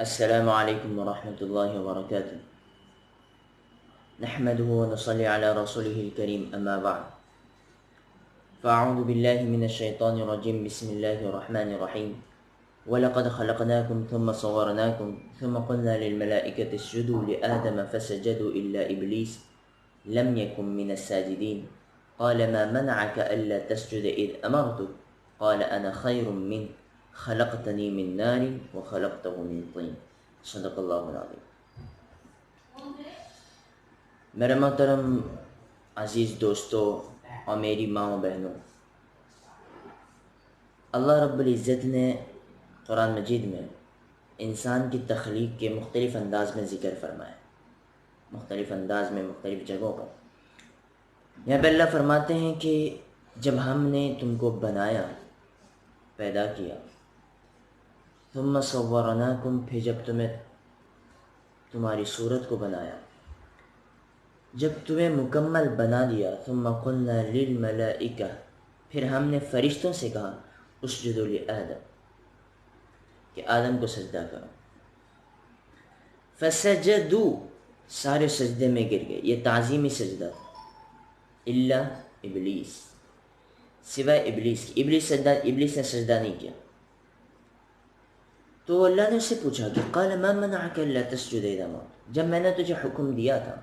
السلام علیکم ورحمۃ اللہ وبرکاتہ نحمده ونصلي على رسوله الكريم اما بعد فاعوذ باللہ من الشیطان الرجیم بسم اللہ الرحمن الرحیم وَلَقَدْ خَلَقْنَاكُمْ ثُمَّ صَوَّرْنَاكُمْ ثُمَّ قُلْنَا لِلْمَلَائِكَةِ اسْجُدُوا لِآدَمَ فَسَجَدُوا إِلَّا إِبْلِيسَ لَمْ يَكُنْ مِنَ السَّاجِدِينَ قَالَ مَا مَنَعَكَ أَلَّا تَسْجُدَ إِذْ أَمَرْتُكَ قَالَ أَنَا خَيْرٌ مِّنْكَ خَلَقْتَنِي مِنْ نَارٍ وَخَلَقْتَهُ مِنْ طِينٍ صدق اللہ العظیم۔ میرے محترم عزیز دوستو اور میری ماں و بہنوں، اللہ رب العزت نے قرآن مجید میں انسان کی تخلیق کے مختلف انداز میں ذکر فرمایا، مختلف انداز میں مختلف جگہوں پر۔ یہاں پہ اللہ فرماتے ہیں کہ جب ہم نے تم کو بنایا، پیدا کیا، ثم صورناکم، پھر جب تمہاری صورت کو بنایا، جب تمہیں مکمل بنا دیا، ثم قلنا للملائکہ، پھر ہم نے فرشتوں سے کہا اسجدوا لآدم، کہ آدم کو سجدہ کرو، فسجدوا، سارے سجدے میں گر گئے، یہ تعظیمی سجدہ تھا، الا ابلیس، سوائے ابلیس کی، ابلیس نے سجدہ نہیں کیا۔ تو اللہ نے اس سے پوچھا کہ قال ما منعک الا تسجد اذا امرتک، جب میں نے تجھے حکم دیا تھا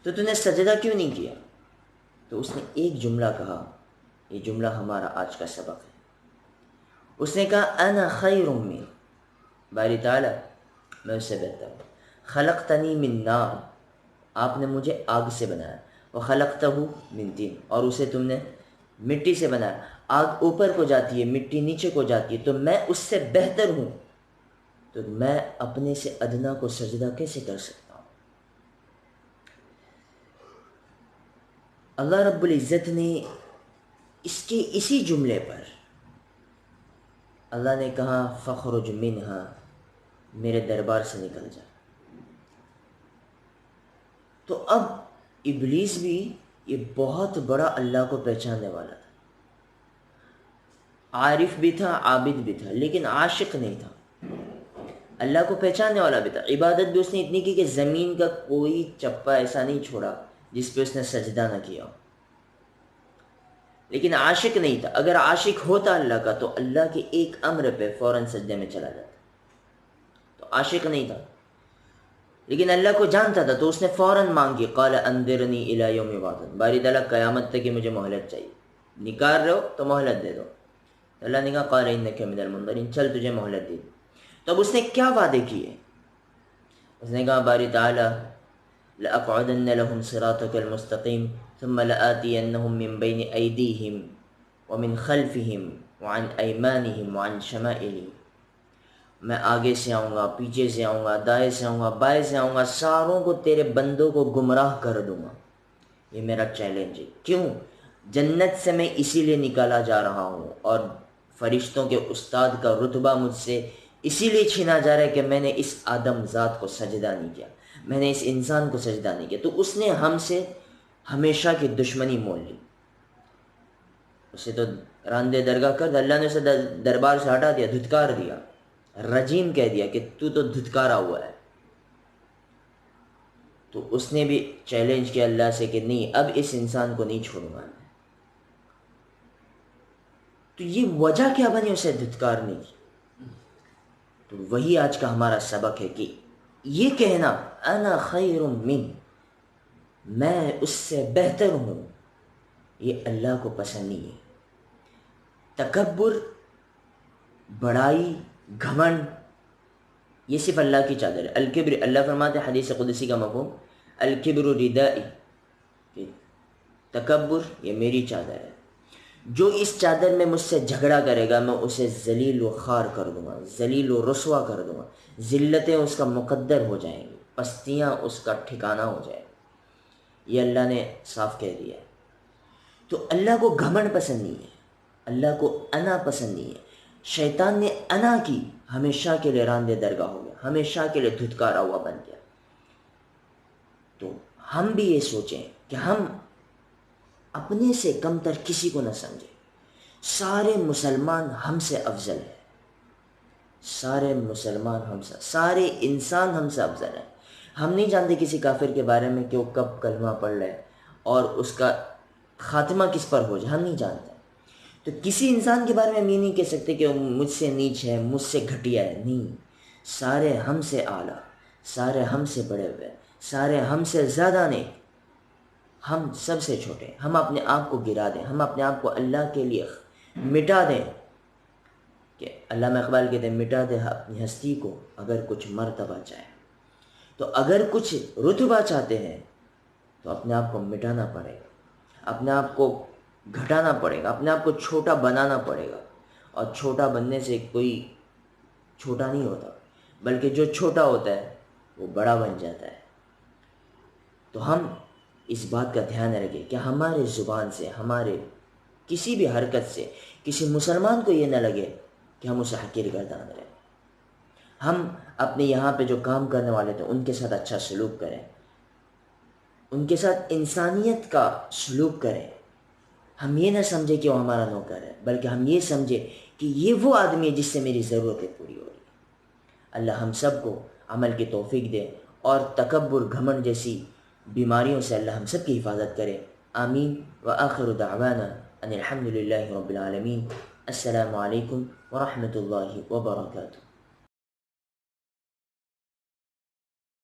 تو تو نے سجدہ کیوں نہیں کیا؟ تو اس نے ایک جملہ کہا، یہ جملہ ہمارا آج کا سبق ہے۔ اس نے کہا انا خیر من، باری تعالیٰ میں اس سے بہتر ہوں، خلقتنی من نار، آپ نے مجھے آگ سے بنایا، وخلقتہ من طین، اور اسے تم نے مٹی سے بنایا، آگ اوپر کو جاتی ہے، مٹی نیچے کو جاتی ہے، تو میں اس سے بہتر ہوں، تو میں اپنے سے ادنا کو سجدہ کیسے کر سکتا ہوں؟ اللہ رب العزت نے اسی جملے پر اللہ نے کہا فخرج منہا، میرے دربار سے نکل جا۔ تو اب ابلیس بھی یہ بہت بڑا اللہ کو پہچاننے والا تھا، عارف بھی تھا، عابد بھی تھا، لیکن عاشق نہیں تھا، اللہ کو پہچاننے والا بھی تھا، عبادت بھی اس نے اتنی کی کہ زمین کا کوئی چپا ایسا نہیں چھوڑا جس پہ اس نے سجدہ نہ کیا، لیکن عاشق نہیں تھا۔ اگر عاشق ہوتا اللہ کا تو اللہ کے ایک امر پہ فوراً سجدے میں چلا جاتا، تو عاشق نہیں تھا، لیکن اللہ کو جانتا تھا، تو اس نے فوراً مانگی، قال انذرنی الی یوم یبعثون، باری تعالیٰ قیامت تک کہ مجھے مہلت چاہیے، نکال رہے ہو تو مہلت دے دو۔ اللہ نے کہا قال انک من المنظرین، چل تجھے مہلت دی۔ تو اب اس نے کیا وعدے کیے؟ اس نے کہا باری تعالیٰ لأقعدن لهم صراطك المستقیم ثم لآتینہم من بین ایدیہم ومن خلفہم وعن ایمانہم وعن شمائلہم، میں آگے سے آؤں گا، پیچھے سے آؤں گا، دائیں سے آؤں گا، بائیں سے آؤں گا، ساروں کو تیرے بندوں کو گمراہ کر دوں گا۔ یہ میرا چیلنج ہے۔ کیوں؟ جنت سے میں اسی لیے نکالا جا رہا ہوں، اور فرشتوں کے استاد کا رتبہ مجھ سے اسی لیے چھینا جا رہا ہے کہ میں نے اس آدم ذات کو سجدہ نہیں کیا، میں نے اس انسان کو سجدہ نہیں کیا، تو اس نے ہم سے ہمیشہ کی دشمنی مول لی، اسے تو راندے درگاہ کر دیا، اللہ نے اسے دربار سے ہٹا دیا، دھتکار دیا، رجیم کہہ دیا کہ تو دھتکارا ہوا ہے۔ تو اس نے بھی چیلنج کیا اللہ سے کہ نہیں، اب اس انسان کو نہیں چھوڑوں گا میں۔ تو یہ وجہ کیا بنی اسے دھتکارنے کی؟ تو وہی آج کا ہمارا سبق ہے کہ یہ کہنا انا خیر من، میں اس سے بہتر ہوں، یہ اللہ کو پسند نہیں ہے۔ تکبر، بڑائی، گھمنڈ، یہ صرف اللہ کی چادر ہے۔ الکبر، اللہ فرماتے ہیں حدیث قدسی کا مفہوم، الکبر ردائی، کہ تکبر یہ میری چادر ہے، جو اس چادر میں مجھ سے جھگڑا کرے گا میں اسے ذلیل و خوار کر دوں گا، ذلیل و رسوا کر دوں گا، ذلتیں اس کا مقدر ہو جائیں گی، پستیاں اس کا ٹھکانہ ہو جائے گی، یہ اللہ نے صاف کہہ دیا ہے۔ تو اللہ کو گھمنڈ پسند نہیں ہے، اللہ کو انا پسند نہیں ہے۔ شیطان نے انا کی، ہمیشہ کے لیے راندے درگاہ ہو گیا، ہمیشہ کے لیے دھتکارا ہوا بن گیا۔ تو ہم بھی یہ سوچیں کہ ہم اپنے سے کم تر کسی کو نہ سمجھیں، سارے مسلمان ہم سے افضل ہیں، سارے مسلمان ہم سے، سارے انسان ہم سے افضل ہیں۔ ہم نہیں جانتے کسی کافر کے بارے میں کہ وہ کب کلمہ پڑھ لے اور اس کا خاتمہ کس پر ہو جائے، ہم نہیں جانتے۔ تو کسی انسان کے بارے میں ہم یہ نہیں کہہ سکتے کہ وہ مجھ سے نیچ ہے، مجھ سے گھٹیا ہے، نہیں، سارے ہم سے اعلیٰ، سارے ہم سے بڑے ہوئے، سارے ہم سے زیادہ نیک، ہم سب سے چھوٹے۔ ہم اپنے آپ کو گرا دیں، ہم اپنے آپ کو اللہ کے لیے مٹا دیں، کہ علامہ اقبال کہتے ہیں مٹا دے اپنی ہستی کو اگر کچھ مرتبہ چاہے۔ تو اگر کچھ رتبہ چاہتے ہیں تو اپنے آپ کو مٹانا پڑے گا، اپنے آپ کو گھٹانا پڑے گا، اپنے آپ کو چھوٹا بنانا پڑے گا، اور چھوٹا بننے سے کوئی چھوٹا نہیں ہوتا، بلکہ جو چھوٹا ہوتا ہے وہ بڑا بن جاتا ہے۔ تو ہم اس بات کا دھیان رکھیں کہ ہمارے زبان سے، ہمارے کسی بھی حرکت سے کسی مسلمان کو یہ نہ لگے کہ ہم اسے حقیر گردان رہے۔ ہم اپنے یہاں پہ جو کام کرنے والے تھے ان کے ساتھ اچھا سلوک کریں، ان کے ساتھ انسانیت کا سلوک کریں۔ ہم یہ نہ سمجھے کہ وہ ہمارا نوکر ہے، بلکہ ہم یہ سمجھے کہ یہ وہ آدمی ہے جس سے میری ضرورتیں پوری ہو رہی ہیں۔ اللہ ہم سب کو عمل کی توفیق دے، اور تکبر، گھمنڈ جیسی بیماریوں سے اللہ ہم سب کی حفاظت کرے۔ آمین۔ وآخر دعوانا ان الحمد للہ رب العالمین۔ السلام علیکم ورحمۃ اللہ وبرکاتہ۔